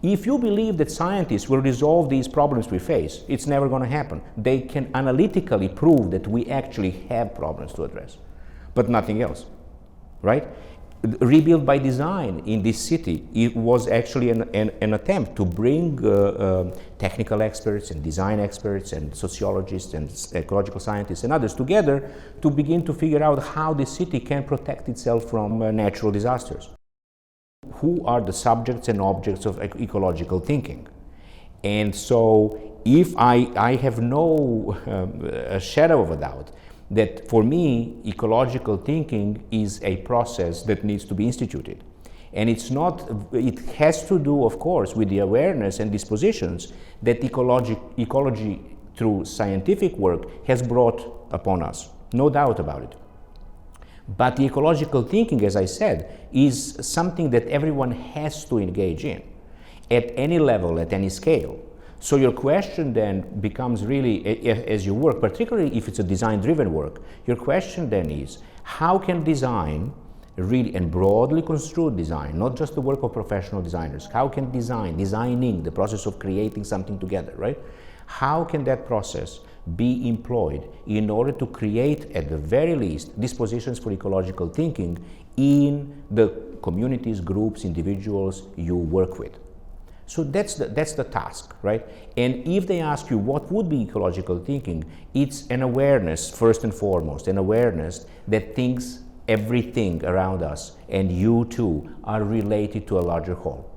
If you believe that scientists will resolve these problems we face, it's never going to happen. They can analytically prove that we actually have problems to address, but nothing else, right? Rebuild by Design in this city, it was actually an attempt to bring technical experts and design experts and sociologists and ecological scientists and others together to begin to figure out how the city can protect itself from natural disasters. Who are the subjects and objects of ecological thinking? And so if I have no a shadow of a doubt that for me, ecological thinking is a process that needs to be instituted. And it has to do, of course, with the awareness and dispositions that ecology through scientific work has brought upon us, no doubt about it. But the ecological thinking, as I said, is something that everyone has to engage in at any level, at any scale. So your question then becomes really, as you work, particularly if it's a design-driven work, your question then is, how can design, really, and broadly construed design, not just the work of professional designers, how can designing, the process of creating something together, right? How can that process be employed in order to create, at the very least, dispositions for ecological thinking in the communities, groups, individuals you work with? So that's the task, right? And if they ask you what would be ecological thinking, it's an awareness, first and foremost, an awareness that things, everything around us, and you too, are related to a larger whole.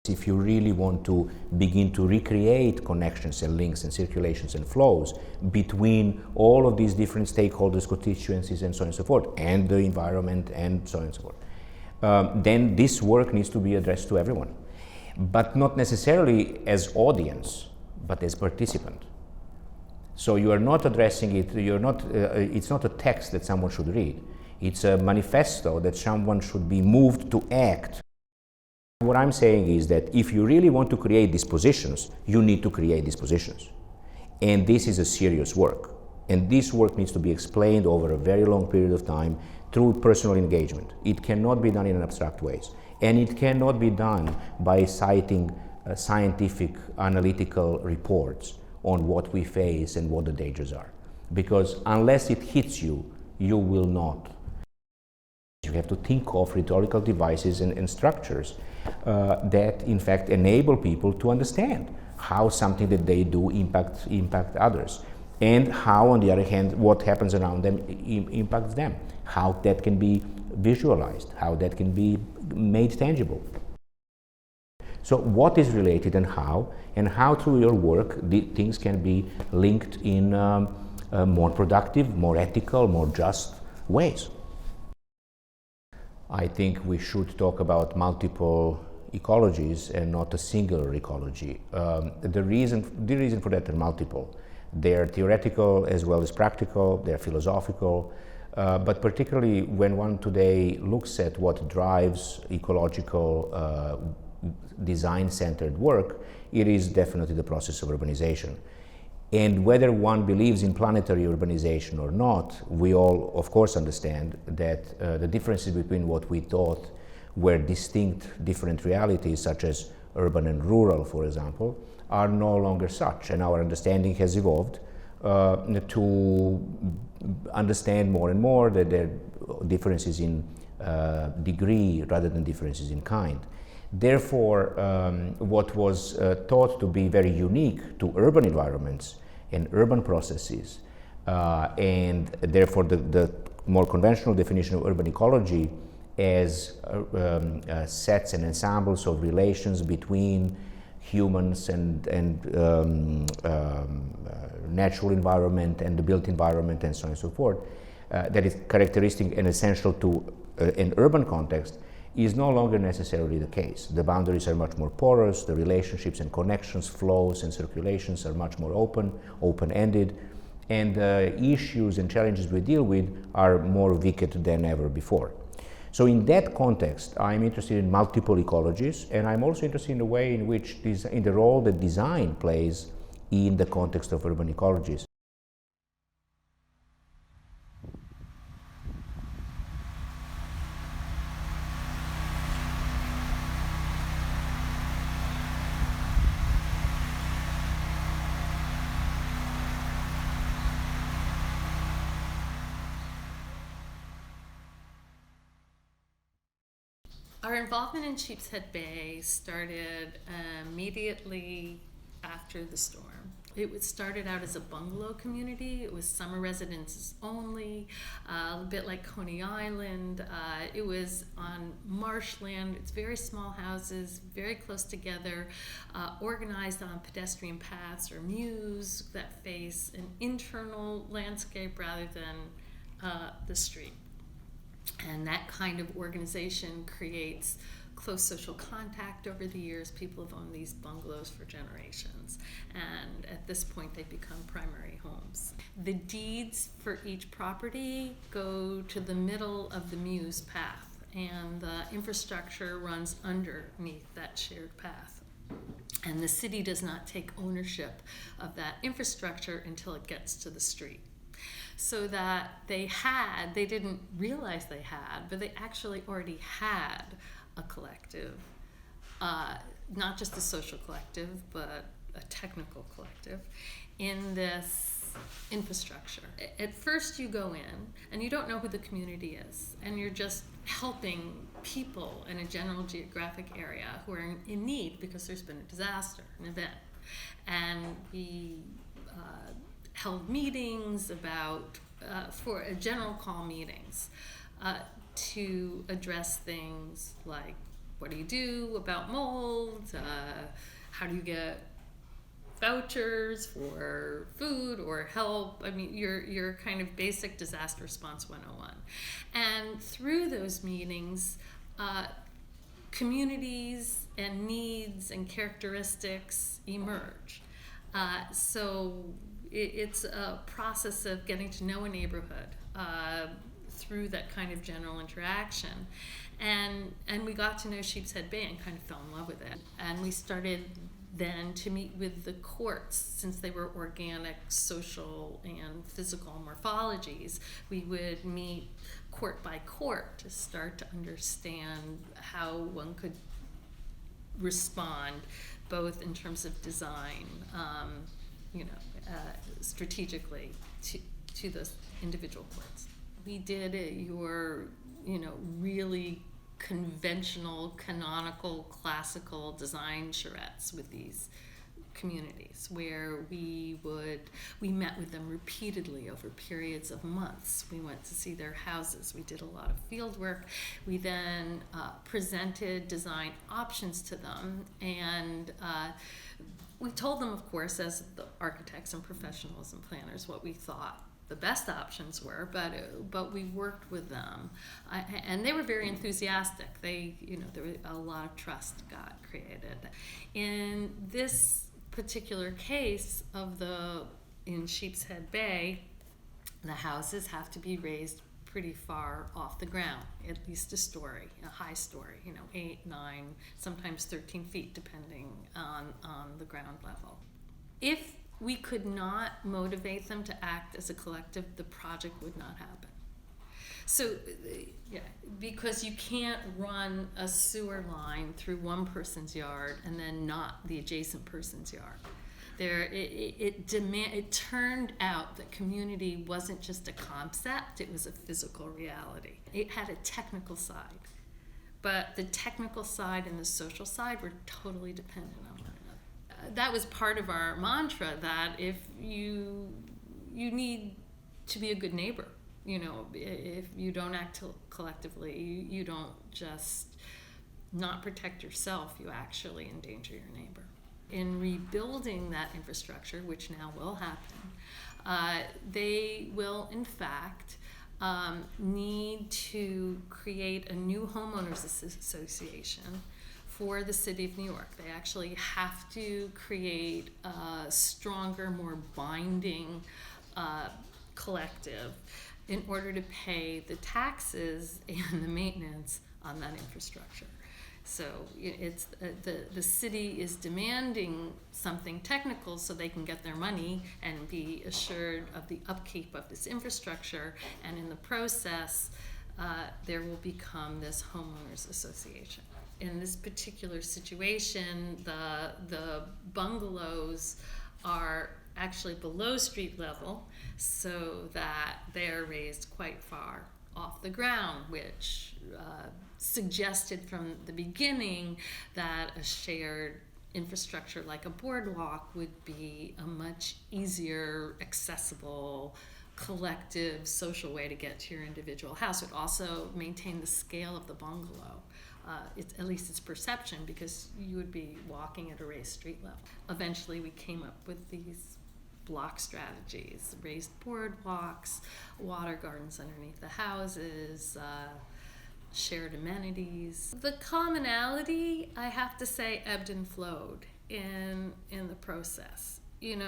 If you really want to begin to recreate connections and links and circulations and flows between all of these different stakeholders, constituencies, and so on and so forth, and the environment, and so on and so forth, then this work needs to be addressed to everyone. But not necessarily as audience, but as participant. So you are not addressing it, it's not a text that someone should read. It's a manifesto that someone should be moved to act. What I'm saying is that if you really want to create dispositions, you need to create dispositions. And this is a serious work. And this work needs to be explained over a very long period of time through personal engagement. It cannot be done in abstract ways. And it cannot be done by citing scientific analytical reports on what we face and what the dangers are. Because unless it hits you, you will not. You have to think of rhetorical devices and structures that in fact enable people to understand how something that they do impact others, and how, on the other hand, what happens around them impacts them, how that can be visualized, how that can be made tangible. So what is related and how through your work things can be linked in more productive, more ethical, more just ways. I think we should talk about multiple ecologies and not a singular ecology. The reason for that are multiple. They're theoretical as well as practical, they're philosophical, but particularly when one today looks at what drives ecological design-centered work, it is definitely the process of urbanization. And whether one believes in planetary urbanization or not, we all, of course, understand that the differences between what we thought were distinct, different realities, such as urban and rural, for example, are no longer such. And our understanding has evolved to understand more and more that there are differences in degree rather than differences in kind. Therefore, what was thought to be very unique to urban environments and urban processes, and therefore the more conventional definition of urban ecology as sets and ensembles of relations between humans and natural environment and the built environment and so on and so forth, that is characteristic and essential to an urban context, is no longer necessarily the case. The boundaries are much more porous, the relationships and connections, flows and circulations are much more open-ended, and the issues and challenges we deal with are more wicked than ever before. So in that context, I'm interested in multiple ecologies, and I'm also interested in the way in which, in the role that design plays in the context of urban ecologies. Our involvement in Sheepshead Bay started immediately after the storm. It started out as a bungalow community. It was summer residences only, a bit like Coney Island. It was on marshland. It's very small houses, very close together, organized on pedestrian paths or mews that face an internal landscape rather than the street. And that kind of organization creates close social contact over the years. People have owned these bungalows for generations, and at this point they become primary homes. The deeds for each property go to the middle of the Mews path, and the infrastructure runs underneath that shared path. And the city does not take ownership of that infrastructure until it gets to the street. So that they didn't realize they had, but they actually already had a collective, not just a social collective, but a technical collective in this infrastructure. At first you go in and you don't know who the community is, and you're just helping people in a general geographic area who are in need because there's been a disaster, an event. And we held meetings about, for general call meetings, to address things like, what do you do about mold? How do you get vouchers for food or help? I mean, your kind of basic disaster response 101. And through those meetings, communities and needs and characteristics emerge. So it's a process of getting to know a neighborhood through that kind of general interaction. And we got to know Sheepshead Bay and kind of fell in love with it. And we started then to meet with the courts, since they were organic, social, and physical morphologies. We would meet court by court to start to understand how one could respond, both in terms of design, strategically to those individual courts. We did your, really conventional, canonical, classical design charrettes with these communities, where we met with them repeatedly over periods of months. We went to see their houses. We did a lot of field work. We then presented design options to them, and we told them, of course, as the architects and professionals and planners, what we thought the best options were, but we worked with them, and they were very enthusiastic. There was a lot of trust got created. In this particular case in Sheepshead Bay, the houses have to be raised pretty far off the ground, at least a high story, 8, 9, sometimes 13 feet, depending on the ground level. If we could not motivate them to act as a collective, the project would not happen. So, because you can't run a sewer line through one person's yard and then not the adjacent person's yard. It turned out that community wasn't just a concept, it was a physical reality. It had a technical side, but the technical side and the social side were totally dependent on one another. That was part of our mantra, that if you need to be a good neighbor, if you don't act collectively, you don't just not protect yourself, you actually endanger your neighbor. In rebuilding that infrastructure, which now will happen, they will in fact need to create a new homeowners association for the city of New York. They actually have to create a stronger, more binding collective in order to pay the taxes and the maintenance on that infrastructure. So it's the city is demanding something technical so they can get their money and be assured of the upkeep of this infrastructure, and in the process there will become this homeowners association. In this particular situation, the bungalows are actually below street level, so that they're raised quite far off the ground, which suggested from the beginning that a shared infrastructure like a boardwalk would be a much easier, accessible, collective, social way to get to your individual house. It would also maintain the scale of the bungalow. At least it's perception, because you would be walking at a raised street level. Eventually we came up with these block strategies, raised boardwalks, water gardens underneath the houses, shared amenities. The commonality, I have to say, ebbed and flowed in the process. And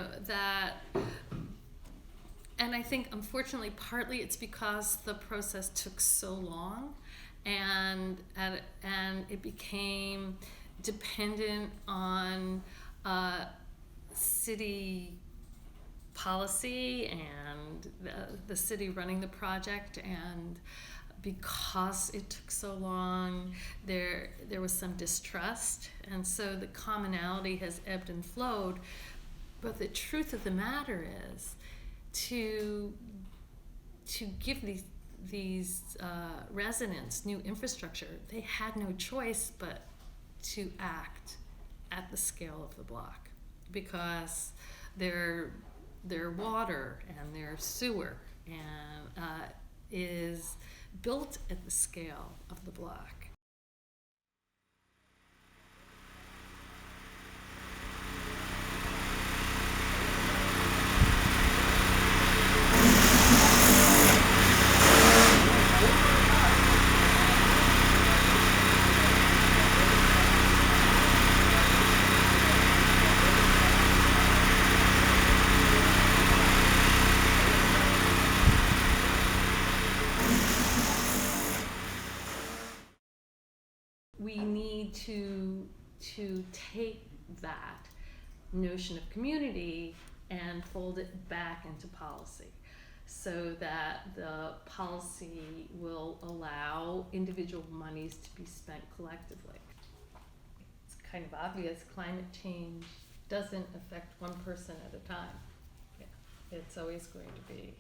I think, unfortunately, partly it's because the process took so long, and it became dependent on city policy and the city running the project, and because it took so long, there was some distrust, and so the commonality has ebbed and flowed. But the truth of the matter is, to give these residents new infrastructure, they had no choice but to act at the scale of the block, because their water and their sewer and is built at the scale of the block. We need to take that notion of community and fold it back into policy, so that the policy will allow individual monies to be spent collectively. It's kind of obvious, climate change doesn't affect one person at a time. It's always going to be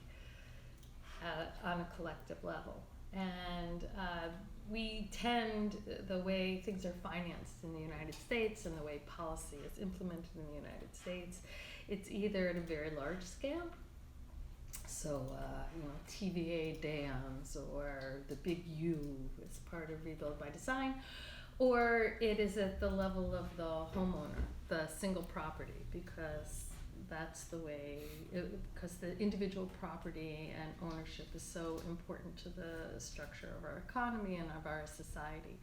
on a collective level. And we tend, the way things are financed in the United States and the way policy is implemented in the United States, it's either at a very large scale, so TVA dams or the big U as part of Rebuild by Design, or it is at the level of the homeowner, the single property, because that's the way, because the individual property and ownership is so important to the structure of our economy and of our society.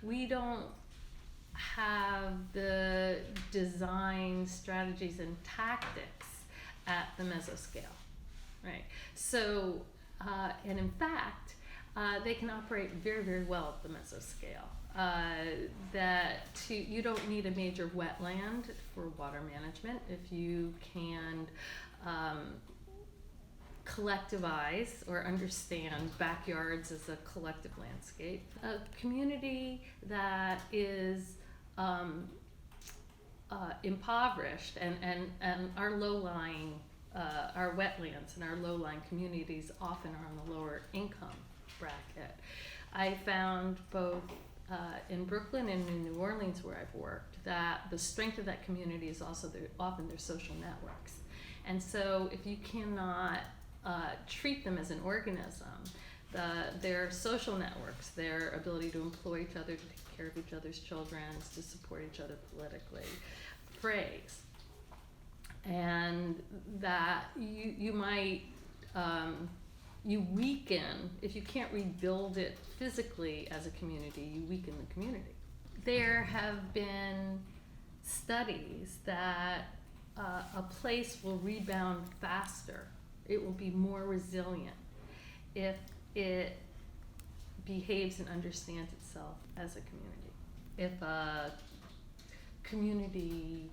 We don't have the design strategies and tactics at the mesoscale, right? So, and in fact, they can operate very, very well at the mesoscale. You don't need a major wetland for water management if you can collectivize or understand backyards as a collective landscape. A community that is impoverished, and our low-lying, our wetlands and our low-lying communities often are on the lower income bracket. I found both in Brooklyn and in New Orleans, where I've worked, that the strength of that community is also often their social networks. And so if you cannot treat them as an organism, their social networks, their ability to employ each other, to take care of each other's children, to support each other politically, frays. And that you might, you weaken, if you can't rebuild it physically as a community, you weaken the community. There have been studies that a place will rebound faster, it will be more resilient if it behaves and understands itself as a community. If a community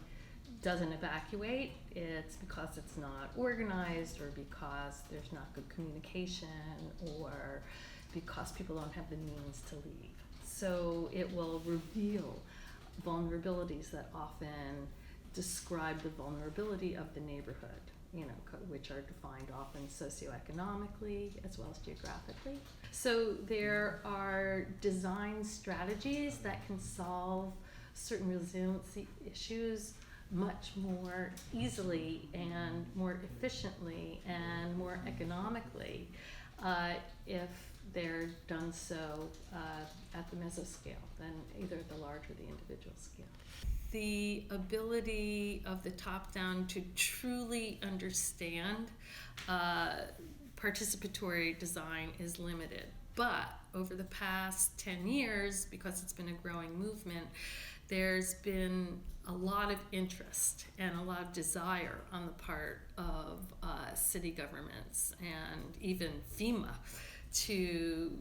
doesn't evacuate, it's because it's not organized, or because there's not good communication, or because people don't have the means to leave. So it will reveal vulnerabilities that often describe the vulnerability of the neighborhood. which are defined often socioeconomically as well as geographically. So there are design strategies that can solve certain resiliency issues much more easily and more efficiently and more economically if they're done so at the mesoscale than either the large or the individual scale. The ability of the top-down to truly understand participatory design is limited. But over the past 10 years, because it's been a growing movement, there's been a lot of interest and a lot of desire on the part of city governments and even FEMA to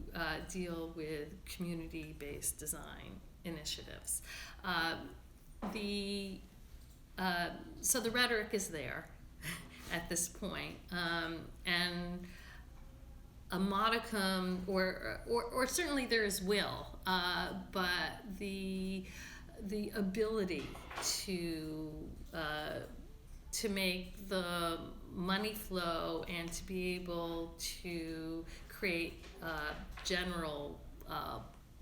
deal with community-based design initiatives. So the rhetoric is there at this point, and a modicum, or certainly there is will, but the ability to make the money flow and to be able to create general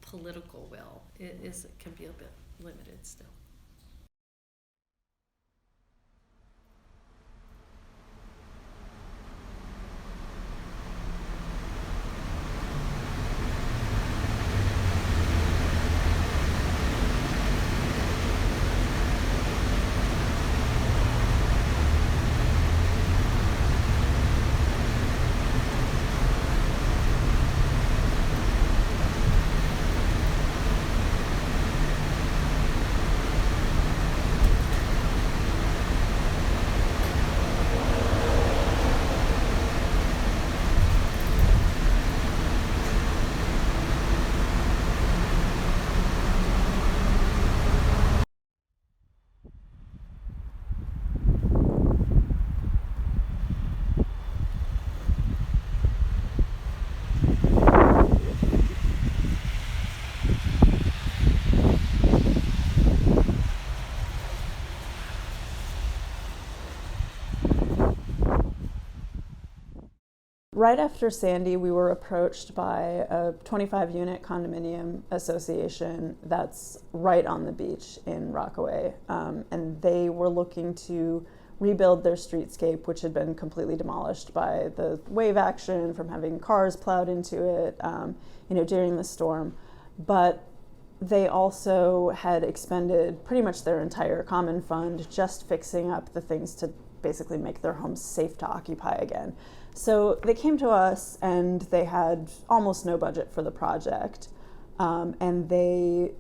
political will can be a bit limited still. Right after Sandy, we were approached by a 25-unit condominium association that's right on the beach in Rockaway, and they were looking to rebuild their streetscape, which had been completely demolished by the wave action from having cars plowed into it, during the storm. But they also had expended pretty much their entire common fund just fixing up the things to basically make their homes safe to occupy again. So they came to us and they had almost no budget for the project. And they,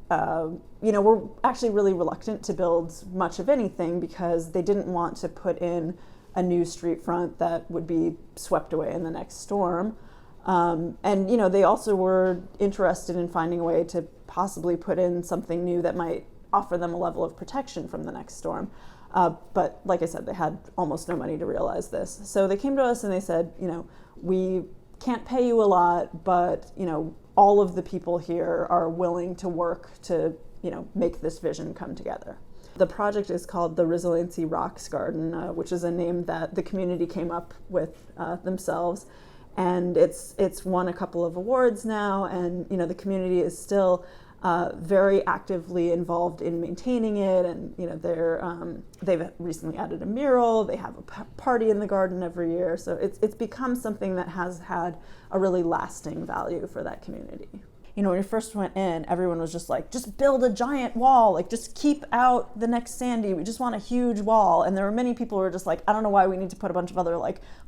were actually really reluctant to build much of anything because they didn't want to put in a new street front that would be swept away in the next storm. They also were interested in finding a way to possibly put in something new that might offer them a level of protection from the next storm. But like I said, they had almost no money to realize this. So they came to us and they said, we can't pay you a lot, but, all of the people here are willing to work to, make this vision come together. The project is called the Resiliency Rocks Garden, which is a name that the community came up with themselves. And it's won a couple of awards now, and, the community is still very actively involved in maintaining it, and they've recently added a mural. They have a party in the garden every year, so it's become something that has had a really lasting value for that community. When we first went in, everyone was just like, just build a giant wall, just keep out the next Sandy. We just want a huge wall. And there were many people who were just like, I don't know why we need to put a bunch of other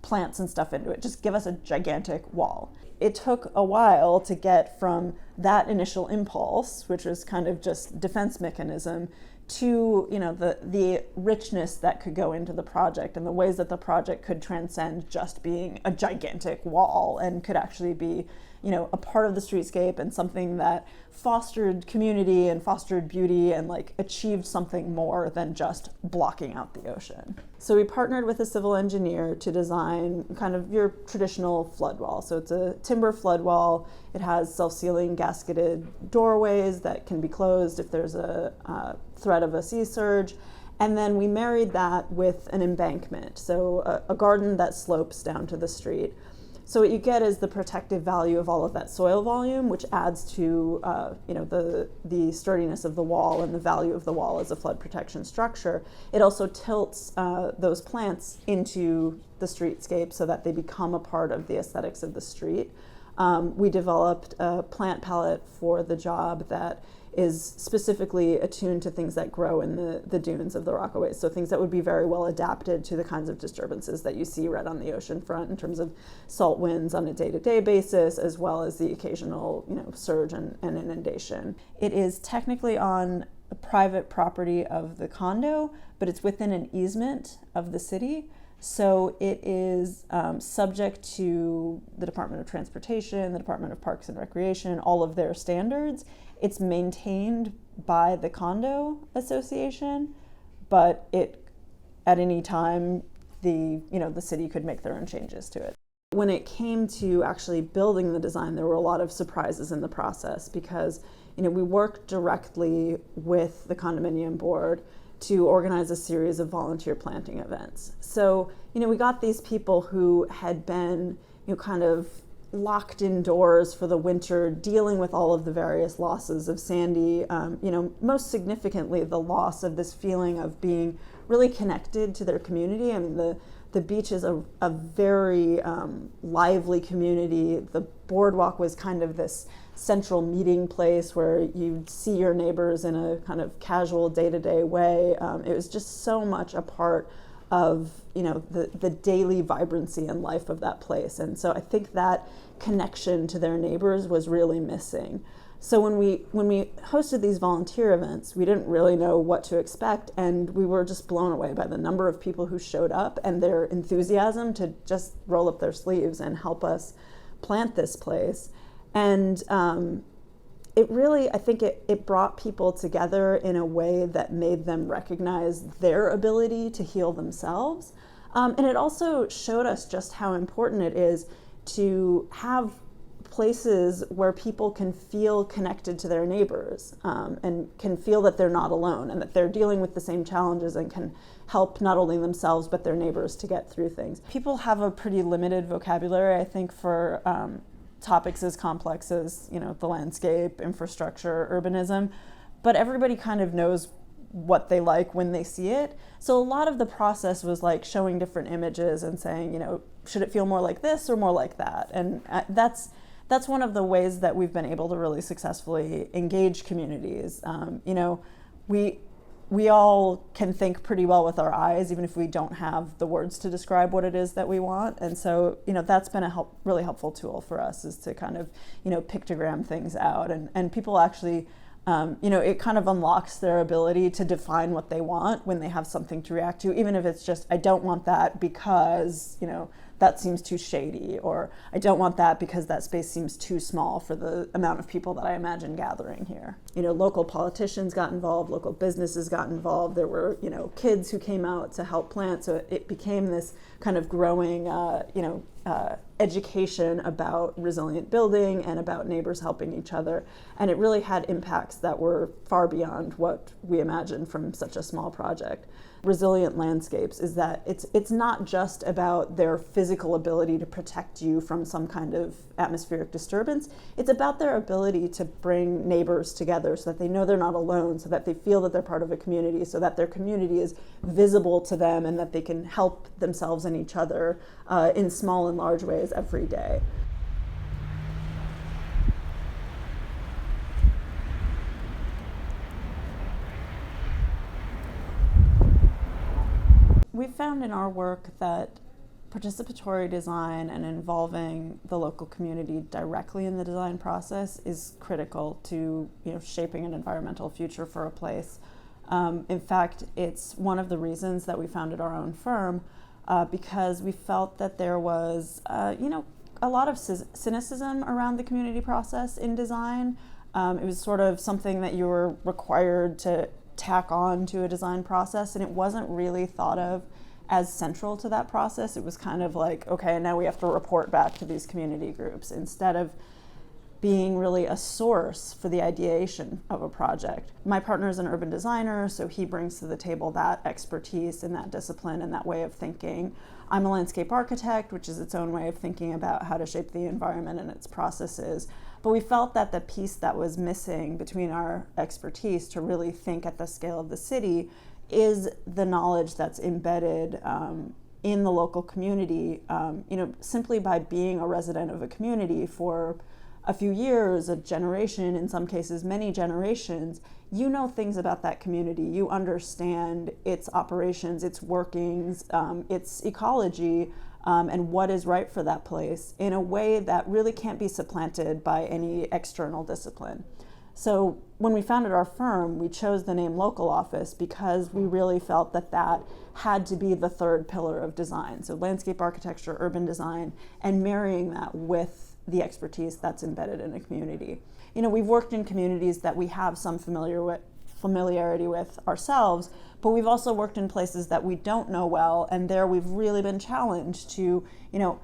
plants and stuff into it. Just give us a gigantic wall. It took a while to get from that initial impulse, which was kind of just defense mechanism, to the richness that could go into the project and the ways that the project could transcend just being a gigantic wall and could actually be a part of the streetscape and something that fostered community and fostered beauty and achieved something more than just blocking out the ocean. So we partnered with a civil engineer to design kind of your traditional flood wall. So it's a timber flood wall. It has self-sealing gasketed doorways that can be closed if there's a threat of a sea surge. And then we married that with an embankment, so a garden that slopes down to the street. So what you get is the protective value of all of that soil volume, which adds to the sturdiness of the wall and the value of the wall as a flood protection structure. It also tilts those plants into the streetscape so that they become a part of the aesthetics of the street. We developed a plant palette for the job that is specifically attuned to things that grow in the dunes of the Rockaway. So things that would be very well adapted to the kinds of disturbances that you see right on the ocean front in terms of salt winds on a day-to-day basis, as well as the occasional surge and inundation. It is technically on a private property of the condo, but it's within an easement of the city. So it is subject to the Department of Transportation, the Department of Parks and Recreation, all of their standards. It's maintained by the condo association, but at any time the city could make their own changes to it. When it came to actually building the design, there were a lot of surprises in the process because we worked directly with the condominium board to organize a series of volunteer planting events. So, we got these people who had been, kind of locked indoors for the winter, dealing with all of the various losses of Sandy, most significantly the loss of this feeling of being really connected to their community. I mean, the beach is a very lively community. The boardwalk was kind of this central meeting place where you'd see your neighbors in a kind of casual day-to-day way. It was just so much a part of the daily vibrancy and life of that place. And so I think that connection to their neighbors was really missing. So when we hosted these volunteer events, we didn't really know what to expect, and we were just blown away by the number of people who showed up and their enthusiasm to just roll up their sleeves and help us plant this place. And it really, I think it brought people together in a way that made them recognize their ability to heal themselves. And it also showed us just how important it is to have places where people can feel connected to their neighbors and can feel that they're not alone and that they're dealing with the same challenges and can help not only themselves but their neighbors to get through things. People have a pretty limited vocabulary, I think, for topics as complex as the landscape, infrastructure, urbanism, but everybody kind of knows what they like when they see it. So a lot of the process was like showing different images and saying, should it feel more like this or more like that? And that's one of the ways that we've been able to really successfully engage communities. We all can think pretty well with our eyes, even if we don't have the words to describe what it is that we want. And so, that's been a really helpful tool for us, is to kind of, pictogram things out. And people actually, it kind of unlocks their ability to define what they want when they have something to react to, even if it's just, I don't want that because, that seems too shady, or I don't want that because that space seems too small for the amount of people that I imagine gathering here. Local politicians got involved, local businesses got involved. There were, kids who came out to help plant. So it became this kind of growing, education about resilient building and about neighbors helping each other. And it really had impacts that were far beyond what we imagined from such a small project. Resilient landscapes is that it's not just about their physical ability to protect you from some kind of atmospheric disturbance. It's about their ability to bring neighbors together so that they know they're not alone, so that they feel that they're part of a community, so that their community is visible to them and that they can help themselves and each other in small and large ways every day. We found in our work that participatory design and involving the local community directly in the design process is critical to shaping an environmental future for a place. In fact, it's one of the reasons that we founded our own firm, because we felt that there was a lot of cynicism around the community process in design. It was sort of something that you were required to tack on to a design process, and it wasn't really thought of as central to that process. It was kind of like, okay, now we have to report back to these community groups, instead of being really a source for the ideation of a project. My partner is an urban designer, so he brings to the table that expertise and that discipline and that way of thinking. I'm a landscape architect, which is its own way of thinking about how to shape the environment and its processes. But we felt that the piece that was missing between our expertise to really think at the scale of the city is the knowledge that's embedded in the local community. Simply by being a resident of a community for a few years, a generation, in some cases many generations, you know things about that community. You understand its operations, its workings, its ecology, and what is right for that place in a way that really can't be supplanted by any external discipline. So when we founded our firm, we chose the name Local Office because we really felt that that had to be the third pillar of design. So landscape architecture, urban design, and marrying that with the expertise that's embedded in a community. We've worked in communities that we have some familiarity with ourselves, but we've also worked in places that we don't know well, and there we've really been challenged to,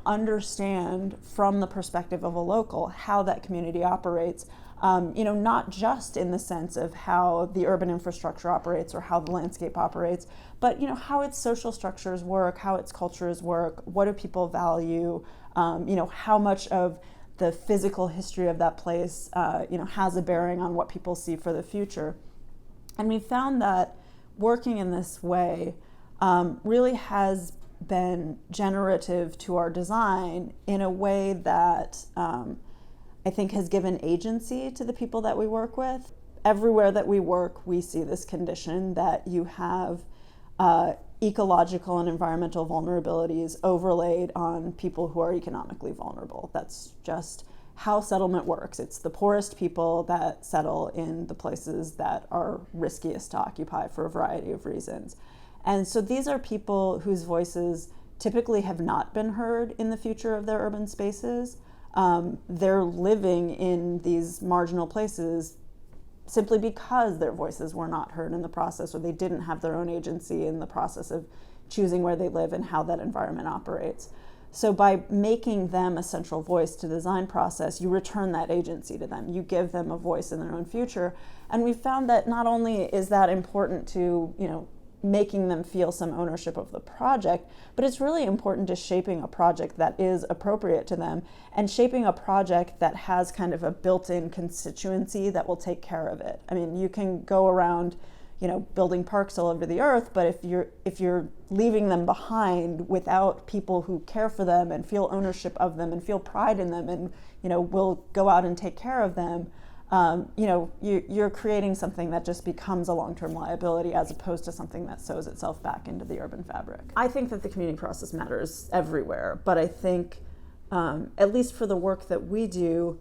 understand from the perspective of a local how that community operates. Not just in the sense of how the urban infrastructure operates or how the landscape operates, but how its social structures work, how its cultures work, what do people value, how much of the physical history of that place, has a bearing on what people see for the future. And we found that working in this way really has been generative to our design in a way that I think has given agency to the people that we work with. Everywhere that we work, we see this condition that you have ecological and environmental vulnerabilities overlaid on people who are economically vulnerable. That's just how settlement works. It's the poorest people that settle in the places that are riskiest to occupy for a variety of reasons. And so these are people whose voices typically have not been heard in the future of their urban spaces. They're living in these marginal places simply because their voices were not heard in the process, or they didn't have their own agency in the process of choosing where they live and how that environment operates. So by making them a central voice to the design process, you return that agency to them. You give them a voice in their own future. And we found that not only is that important to, making them feel some ownership of the project, but it's really important to shaping a project that is appropriate to them and shaping a project that has kind of a built-in constituency that will take care of it. I mean, you can go around, building parks all over the earth, but if you're leaving them behind without people who care for them and feel ownership of them and feel pride in them and, will go out and take care of them, you're creating something that just becomes a long-term liability as opposed to something that sews itself back into the urban fabric. I think that the community process matters everywhere, but I think, at least for the work that we do,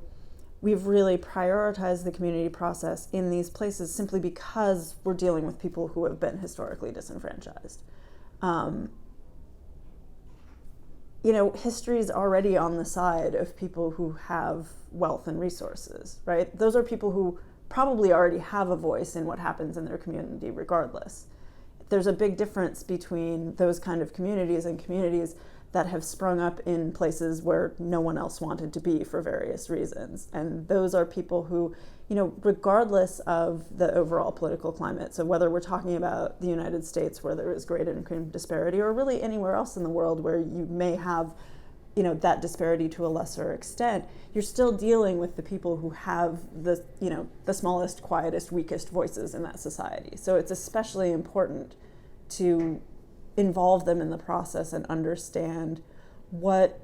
we've really prioritized the community process in these places simply because we're dealing with people who have been historically disenfranchised. History is already on the side of people who have wealth and resources, right? Those are people who probably already have a voice in what happens in their community regardless. There's a big difference between those kind of communities and communities that have sprung up in places where no one else wanted to be for various reasons. And those are people who, regardless of the overall political climate, so whether we're talking about the United States where there is great income disparity or really anywhere else in the world where you may have, that disparity to a lesser extent, you're still dealing with the people who have the smallest, quietest, weakest voices in that society. So it's especially important to involve them in the process and understand what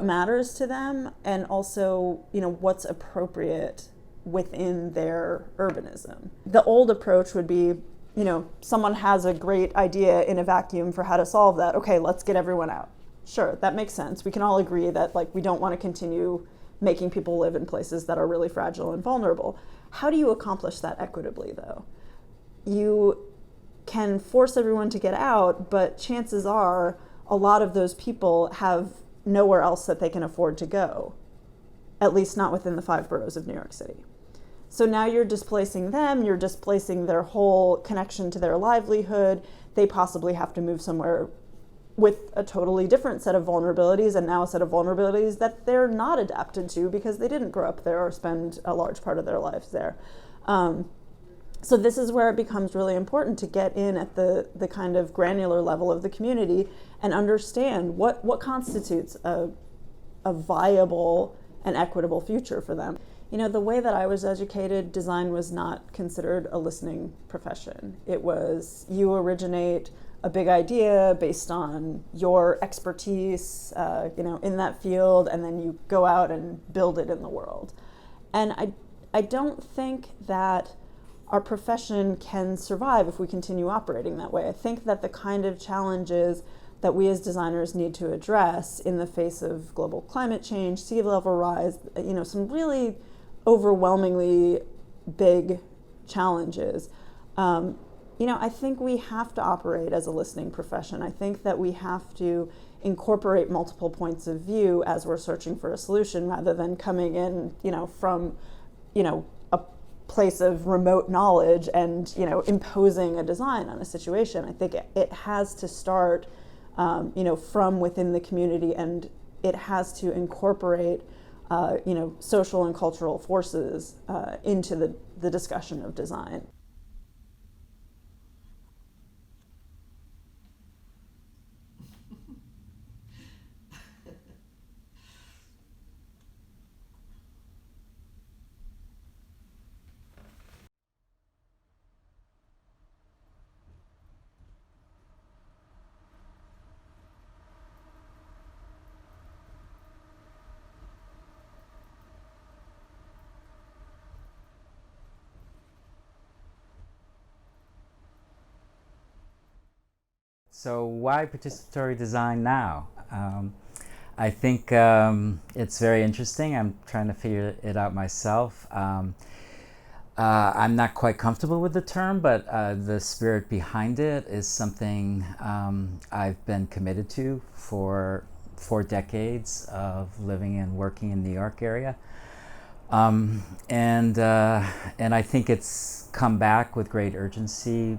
matters to them and also, what's appropriate within their urbanism. The old approach would be, someone has a great idea in a vacuum for how to solve that. Okay, let's get everyone out. Sure, that makes sense. We can all agree that we don't want to continue making people live in places that are really fragile and vulnerable. How do you accomplish that equitably, though? You can force everyone to get out, but chances are a lot of those people have nowhere else that they can afford to go, at least not within the 5 boroughs of New York City. So now you're displacing them, you're displacing their whole connection to their livelihood. They possibly have to move somewhere with a totally different set of vulnerabilities, and now a set of vulnerabilities that they're not adapted to because they didn't grow up there or spend a large part of their lives there. So this is where it becomes really important to get in at the kind of granular level of the community and understand what constitutes a viable and equitable future for them. You know, the way that I was educated, design was not considered a listening profession. It was, you originate a big idea based on your expertise, in that field, and then you go out and build it in the world. And I don't think that our profession can survive if we continue operating that way. I think that the kind of challenges that we as designers need to address in the face of global climate change, sea level rise, some really overwhelmingly big challenges. I think we have to operate as a listening profession. I think that we have to incorporate multiple points of view as we're searching for a solution, rather than coming in, from, a place of remote knowledge and, imposing a design on a situation. I think it has to start, from within the community, and it has to incorporate, social and cultural forces into the discussion of design. So why participatory design now? I think it's very interesting. I'm trying to figure it out myself. I'm not quite comfortable with the term, but the spirit behind it is something I've been committed to for 4 decades of living and working in the New York area. And I think it's come back with great urgency,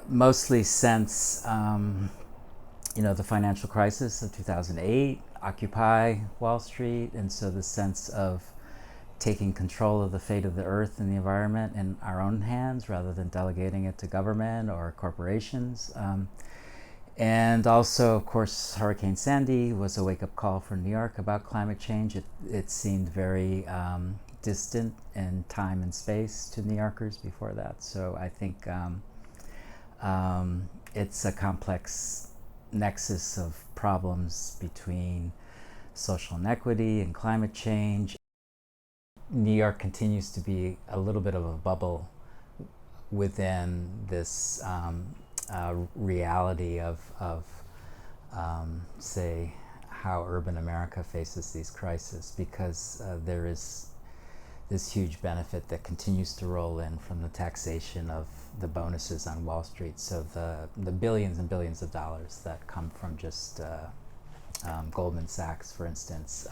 mostly since the financial crisis of 2008, Occupy Wall Street, and so the sense of taking control of the fate of the earth and the environment in our own hands rather than delegating it to government or corporations. And also, of course, Hurricane Sandy was a wake-up call for New York about climate change. It seemed very distant in time and space to New Yorkers before that. So I think it's a complex nexus of problems between social inequity and climate change. New York continues to be a little bit of a bubble within this reality of say, how urban America faces these crises, because there is this huge benefit that continues to roll in from the taxation of the bonuses on Wall Street. So the billions and billions of dollars that come from just Goldman Sachs, for instance,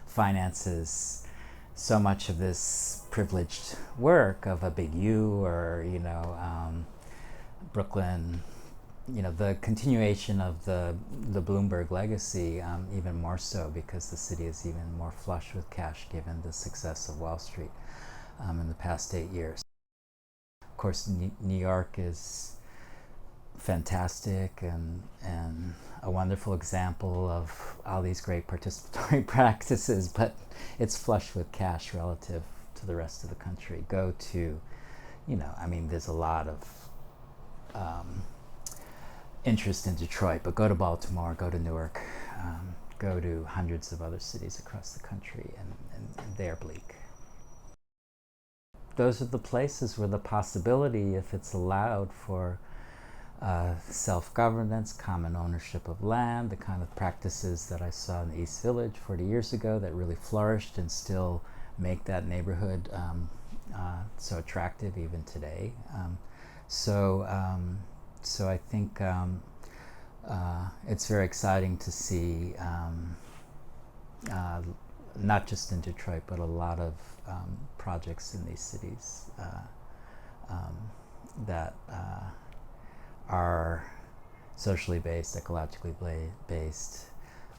finances so much of this privileged work of a big U or, Brooklyn, the continuation of the Bloomberg legacy, even more so because the city is even more flush with cash given the success of Wall Street in the past 8 years. Of course, New York is fantastic and a wonderful example of all these great participatory practices, but it's flush with cash relative to the rest of the country. Go to, there's a lot of interest in Detroit, but go to Baltimore, go to Newark, go to hundreds of other cities across the country, and they're bleak. Those are the places where the possibility, if it's allowed, for self-governance, common ownership of land, the kind of practices that I saw in the East Village 40 years ago that really flourished and still make that neighborhood so attractive even today. So I think it's very exciting to see, not just in Detroit, but a lot of projects in these cities that are socially based, ecologically based,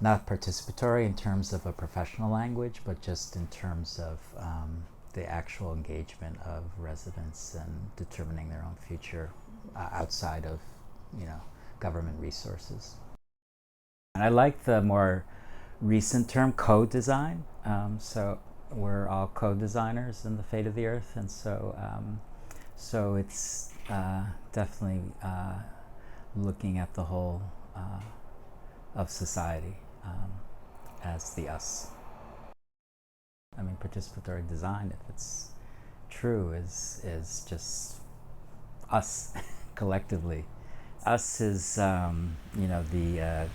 not participatory in terms of a professional language, but just in terms of the actual engagement of residents and determining their own future outside of, government resources. And I like the more recent term co-design. So we're all co-designers in the fate of the earth, and so it's definitely looking at the whole of society as the us. I mean, participatory design, if it's true, is just us collectively. Us is, the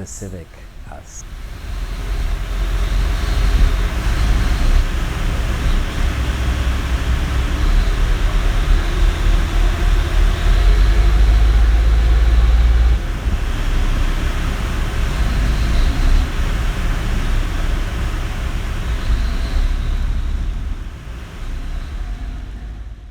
civic us.